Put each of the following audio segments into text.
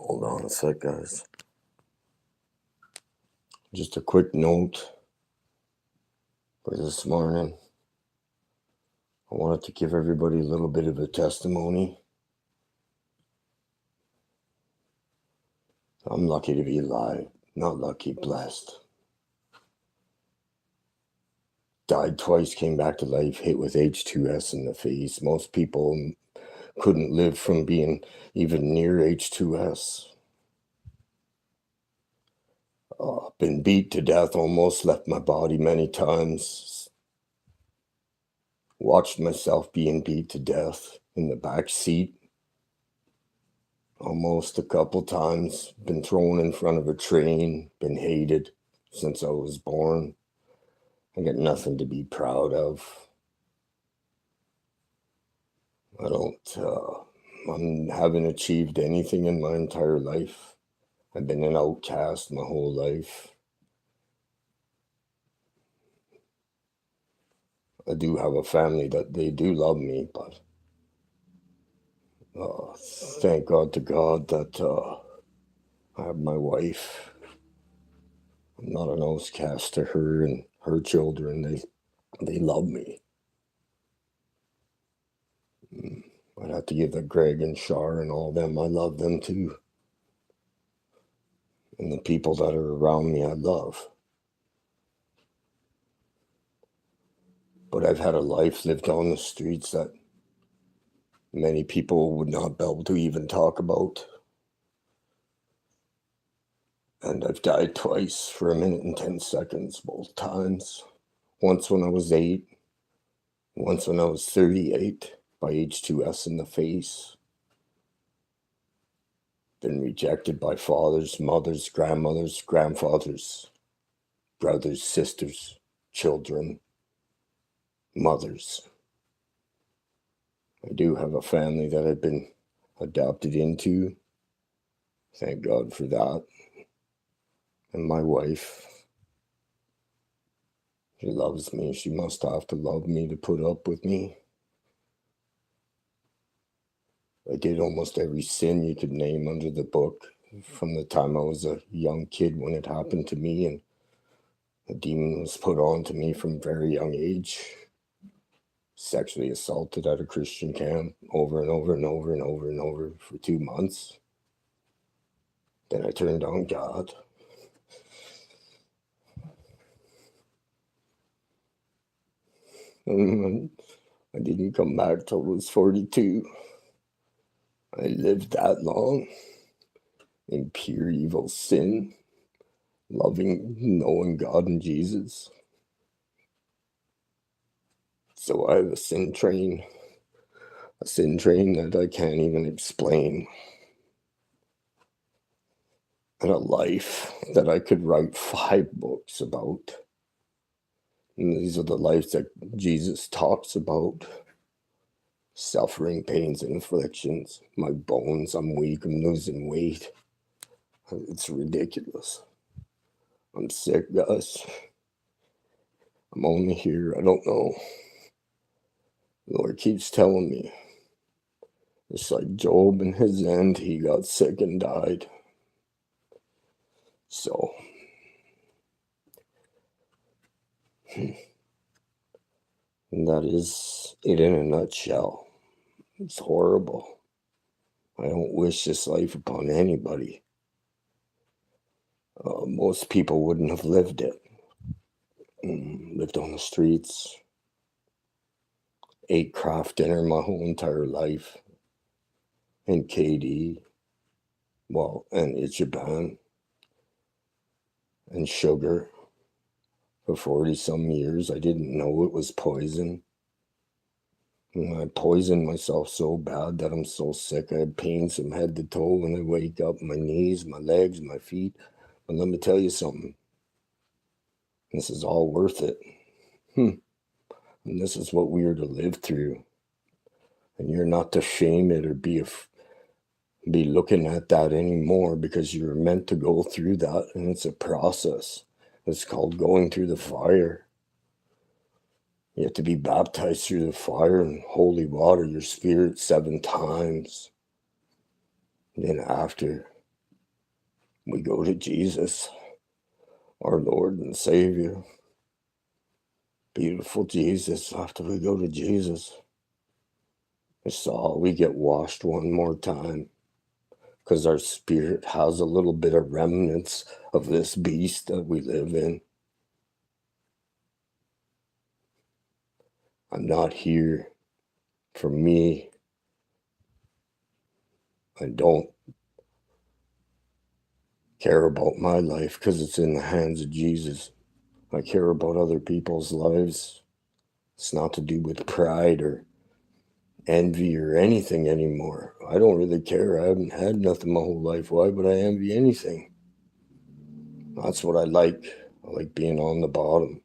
Hold on a sec, guys. Just a quick note for this morning. I wanted to give everybody a little bit of a testimony. I'm lucky to be alive. Not lucky, blessed. Died twice, came back to life, hit with H2S in the face. Most people couldn't live from being even near H2S. Been beat to death, almost left my body many times. Watched myself being beat to death in the back seat almost a couple times. Been thrown in front of a train, been hated since I was born. I got nothing to be proud of. I haven't achieved anything in my entire life. I've been an outcast my whole life. I do have a family that they do love me, but thank God to God that I have my wife. I'm not an outcast to her and her children. They love me. I'd have to give the Greg and Shar and all them, I love them too. And the people that are around me, I love. But I've had a life lived on the streets that many people would not be able to even talk about. And I've died twice for 1 minute and 10 seconds, both times. Once when I was 8, once when I was 38, by H2S in the face. Been rejected by fathers, mothers, grandmothers, grandfathers, brothers, sisters, children, mothers. I do have a family that I've been adopted into. Thank God for that. And my wife, she loves me. She must have to love me to put up with me. I did almost every sin you could name under the book from the time I was a young kid when it happened to me, and a demon was put on to me from a very young age. Sexually assaulted at a Christian camp over and over and over and over and over for 2 months. Then I turned on God. I didn't come back till I was 42. I lived that long in pure evil sin, loving, knowing God and Jesus. So I have a sin train that I can't even explain, and a life that I could write 5 books about. And these are the lives that Jesus talks about. Suffering, pains, and afflictions. My bones, I'm weak, I'm losing weight. It's ridiculous. I'm sick, guys. I'm only here, I don't know. The Lord keeps telling me. It's like Job in his end, he got sick and died. So, that is it in a nutshell. It's horrible. I don't wish this life upon anybody. Most people wouldn't have lived it. Lived on the streets. Ate craft dinner my whole entire life. And KD. Well, and Ichiban. And sugar. For 40-some years, I didn't know it was poison. And I poisoned myself so bad that I'm so sick. I had pains from head to toe when I wake up. My knees, my legs, my feet. But let me tell you something. This is all worth it. And this is what we are to live through. And you're not to shame it or be looking at that anymore, because you're meant to go through that. And it's a process. It's called going through the fire. You have to be baptized through the fire and holy water, your spirit 7 times. And then after, We go to Jesus, our Lord and Savior. Beautiful Jesus. After we go to Jesus, it's all we get washed one more time because our spirit has a little bit of remnants of this beast that we live in. I'm not here for me. I don't care about my life because it's in the hands of Jesus. I care about other people's lives. It's not to do with pride or envy or anything anymore. I don't really care. I haven't had nothing my whole life. Why would I envy anything? That's what I like. I like being on the bottom.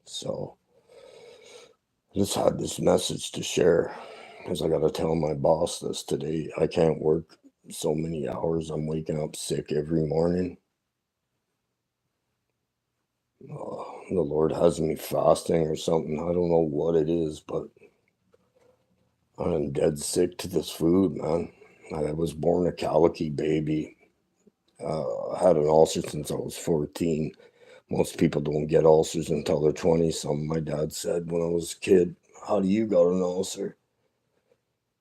So I just had this message to share because I got to tell my boss this today. I can't work so many hours. I'm waking up sick every morning. The Lord has me fasting or something. I don't know what it is, but I'm dead sick to this food, man. I was born a calicky baby. I had an ulcer since I was 14. Most people don't get ulcers until they're 20. Some my dad said when I was a kid, how do you got an ulcer?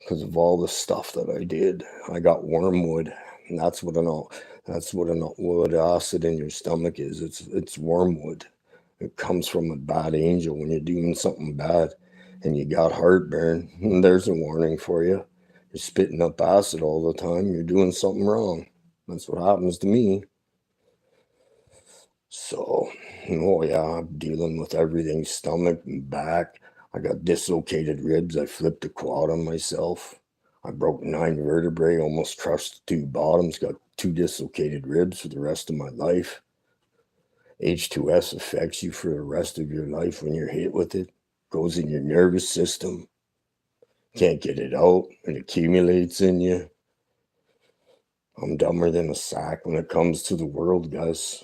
Because of all the stuff that I did. I got wormwood. And that's what an wood acid in your stomach is. It's wormwood. It comes from a bad angel when you're doing something bad and you got heartburn. And there's a warning for you. You're spitting up acid all the time. You're doing something wrong. That's what happens to me. So, oh yeah, I'm dealing with everything, stomach and back. I got dislocated ribs. I flipped a quad on myself. I broke 9 vertebrae, almost crushed 2 bottoms, got 2 dislocated ribs for the rest of my life. H2S affects you for the rest of your life when you're hit with it. Goes in your nervous system. Can't get it out. It accumulates in you. I'm dumber than a sack when it comes to the world, guys.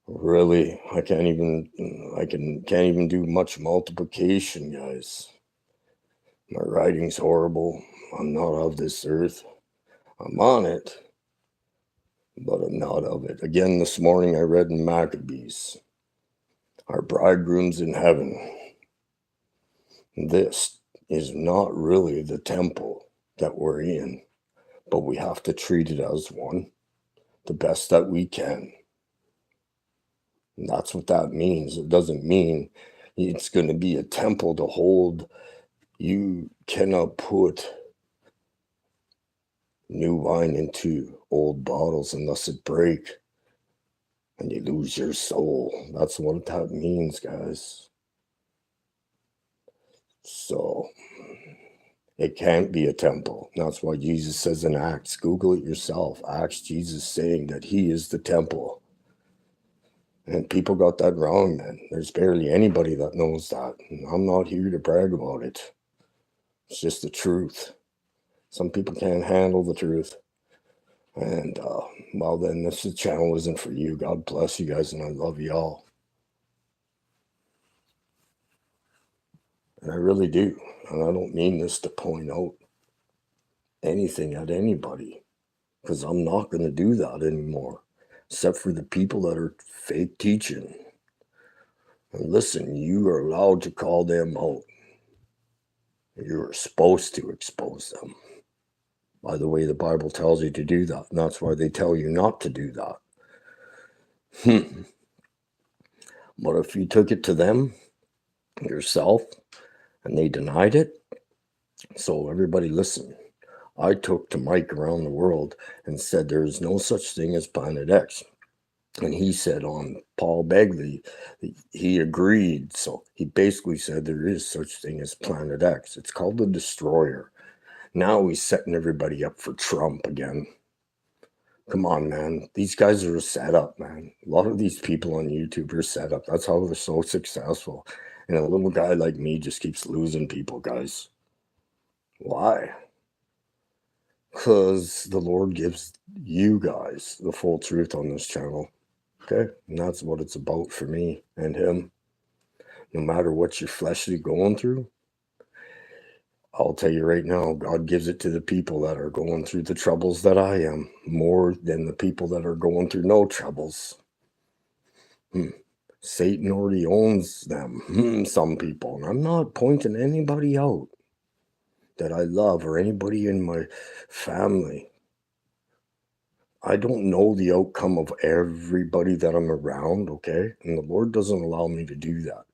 Really, can't even do much multiplication, guys. My writing's horrible. I'm not of this earth. I'm on it, but I'm not of it. Again, this morning I read in Maccabees, our bridegroom's in heaven. This is not really the temple that we're in, but we have to treat it as one, the best that we can. And that's what that means. It doesn't mean it's going to be a temple to hold. You cannot put new wine into old bottles unless it break and you lose your soul. That's what that means, guys. So it can't be a temple. That's why Jesus says in Acts, Google it yourself. Acts, Jesus saying that he is the temple. And people got that wrong, man. There's barely anybody that knows that. And I'm not here to brag about it. It's just the truth. Some people can't handle the truth. And, well, then this channel isn't for you. God bless you guys, and I love you all. And I really do. And I don't mean this to point out anything at anybody, because I'm not going to do that anymore, except for the people that are fake teaching. And listen, you are allowed to call them out. You're supposed to expose them. By the way, the Bible tells you to do that, and that's why they tell you not to do that. But if you took it to them yourself and they denied it, so everybody listen. I took to Mike around the world and said there is no such thing as Planet X. And he said on Paul Begley, he agreed. So he basically said there is such thing as Planet X. It's called the Destroyer. Now he's setting everybody up for Trump again. Come on, man. These guys are set up, man. A lot of these people on YouTube are set up. That's how they're so successful. And a little guy like me just keeps losing people, guys. Why? Because the Lord gives you guys the full truth on this channel. Okay? And that's what it's about for me and him. No matter what you're fleshly going through, I'll tell you right now, God gives it to the people that are going through the troubles that I am, more than the people that are going through no troubles. Satan already owns them, some people. And I'm not pointing anybody out that I love or anybody in my family. I don't know the outcome of everybody that I'm around, okay? And the Lord doesn't allow me to do that.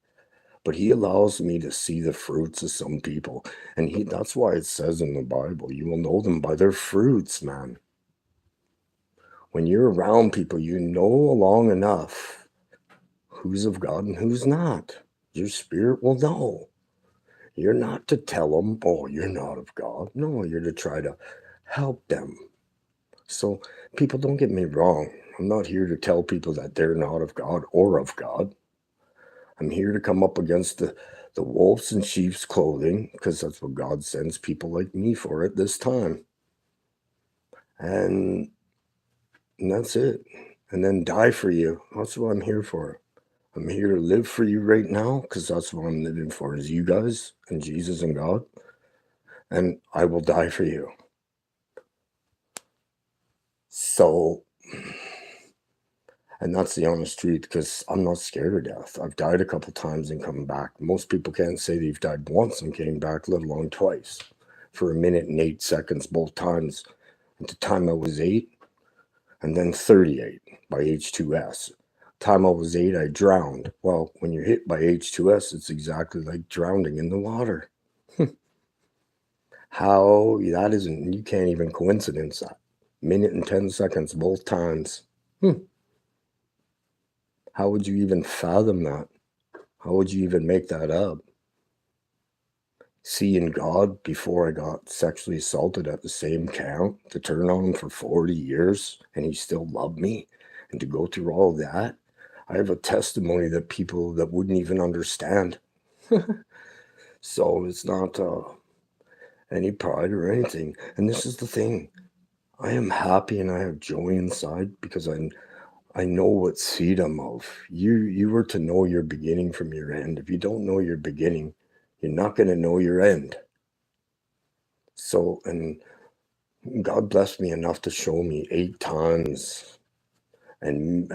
But he allows me to see the fruits of some people. And that's why it says in the Bible, you will know them by their fruits, man. When you're around people, you know long enough who's of God and who's not. Your spirit will know. You're not to tell them, oh, you're not of God. No, you're to try to help them. So, people, don't get me wrong. I'm not here to tell people that they're not of God or of God. I'm here to come up against the wolves in sheep's clothing, because that's what God sends people like me for at this time. And that's it. And then die for you. That's what I'm here for. I'm here to live for you right now, because that's what I'm living for, is you guys and Jesus and God. And I will die for you. So, and that's the honest truth, because I'm not scared of death. I've died a couple times and come back. Most people can't say they've died once and came back, let alone twice, for 1 minute and 8 seconds both times. At the time I was 8, and then 38 by H2S. Time I was 8, I drowned. Well, when you're hit by H2S, it's exactly like drowning in the water. How that isn't, you can't even coincidence that. 1 minute and 10 seconds both times. How would you even fathom that? How would you even make that up? Seeing God before I got sexually assaulted at the same count, to turn on him for 40 years and he still loved me, and to go through all of that. I have a testimony that people that wouldn't even understand. So it's not any pride or anything. And this is the thing. I am happy and I have joy inside, because I know what seed I'm of. You were to know your beginning from your end. If you don't know your beginning, you're not going to know your end. So, and God blessed me enough to show me 8 times, and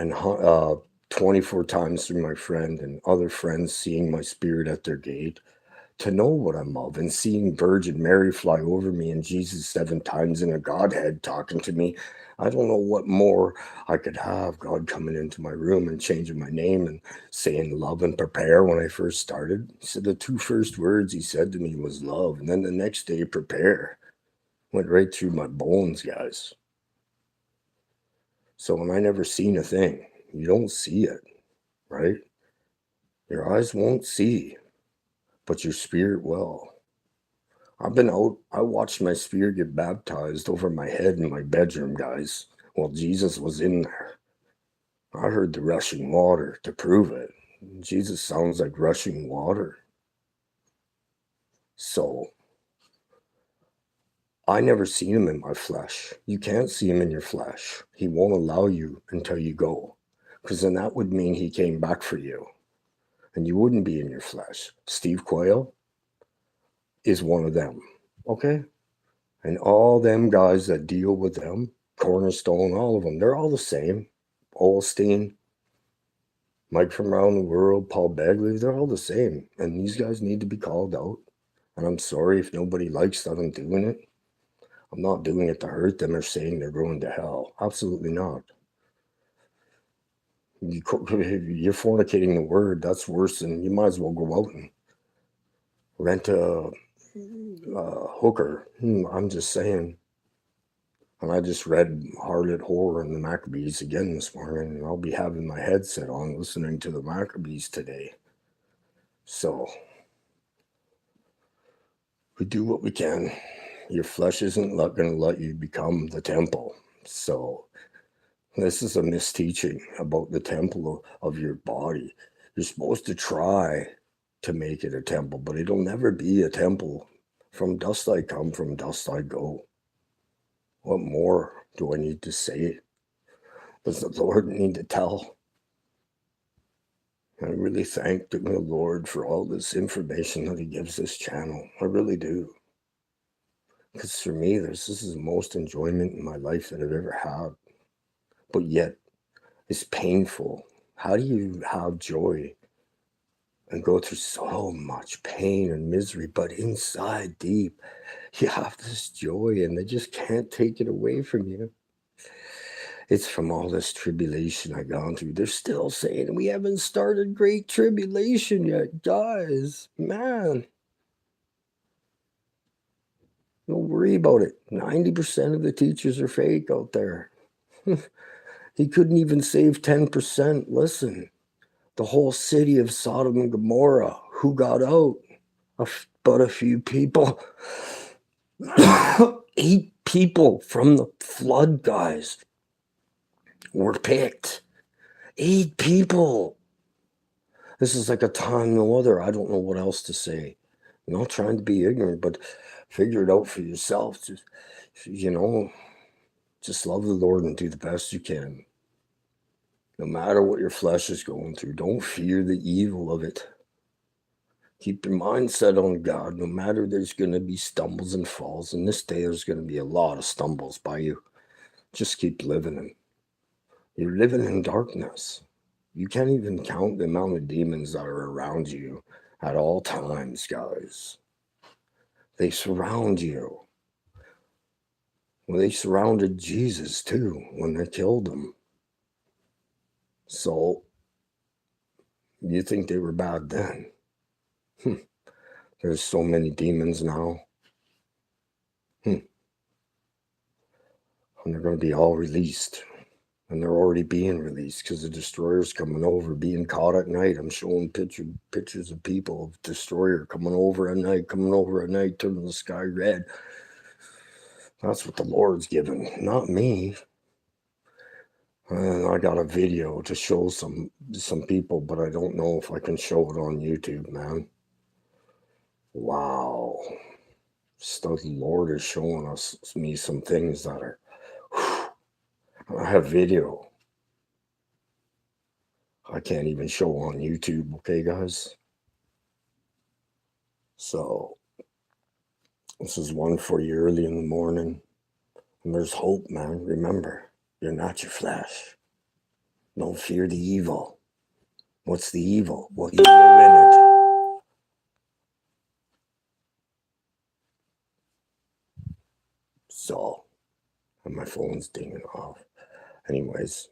24 times through my friend and other friends seeing my spirit at their gate, to know what I'm of, and seeing Virgin Mary fly over me, and Jesus 7 times in a Godhead talking to me. I don't know what more I could have. God coming into my room and changing my name and saying love and prepare when I first started. He said the 2 first words he said to me was love, and then the next day, prepare. Went right through my bones, guys. So, and I never seen a thing. You don't see it, right? Your eyes won't see, but your spirit will. I've been out, I watched my spirit get baptized over my head in my bedroom, guys, while Jesus was in there. I heard the rushing water to prove it. Jesus sounds like rushing water. So, I never seen him in my flesh. You can't see him in your flesh. He won't allow you until you go, because then that would mean he came back for you, and you wouldn't be in your flesh. Steve Quayle is one of them, okay? And all them guys that deal with them, Cornerstone, all of them, they're all the same. Olstein, Mike from Around the World, Paul Begley, they're all the same. And these guys need to be called out. And I'm sorry if nobody likes that I'm doing it. I'm not doing it to hurt them or saying they're going to hell. Absolutely not. You're fornicating the word. That's worse than, you might as well go out and rent a hooker. I'm just saying. And I just read Harlot Horror and the Maccabees again this morning, and I'll be having my headset on listening to the Maccabees today. So, we do what we can. Your flesh isn't going to let you become the temple. So, this is a misteaching about the temple of your body. You're supposed to try to make it a temple, but it'll never be a temple. From dust I come, from dust I go. What more do I need to say? Does the Lord need to tell? I really thank the Lord for all this information that he gives this channel. I really do. Because for me, this is the most enjoyment in my life that I've ever had. But yet, it's painful. How do you have joy and go through so much pain and misery, but inside deep, you have this joy and they just can't take it away from you? It's from all this tribulation I've gone through. They're still saying we haven't started great tribulation yet. Guys, man, don't worry about it. 90% of the teachers are fake out there. He couldn't even save 10%. Listen, the whole city of Sodom and Gomorrah, who got out? But a few people. 8 people from the flood, guys, were picked. 8 people. This is like a time no other. I don't know what else to say. I'm not trying to be ignorant, but figure it out for yourself. Just, just love the Lord and do the best you can. No matter what your flesh is going through, don't fear the evil of it. Keep your mind set on God. No matter there's going to be stumbles and falls. And this day there's going to be a lot of stumbles by you. Just keep living. You're living in darkness. You can't even count the amount of demons that are around you at all times, guys. They surround you. Well, they surrounded Jesus too when they killed him. So, you think they were bad then? There's so many demons now. And they're going to be all released. And they're already being released because the destroyer's coming over, being caught at night. I'm showing pictures of people of destroyer coming over at night, turning the sky red. That's what the Lord's given, not me. And I got a video to show some people, but I don't know if I can show it on YouTube, man. Wow. The Lord is showing me some things that are, I have video. I can't even show on YouTube, okay, guys? So, this is one for you early in the morning. And there's hope, man. Remember, you're not your flesh. Don't fear the evil. What's the evil? Well, you live in it. So, and my phone's dinging off. Anyways,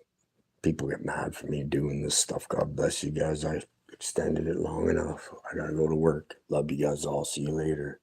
people get mad for me doing this stuff. God bless you guys. I extended it long enough. I gotta go to work. Love you guys all. See you later.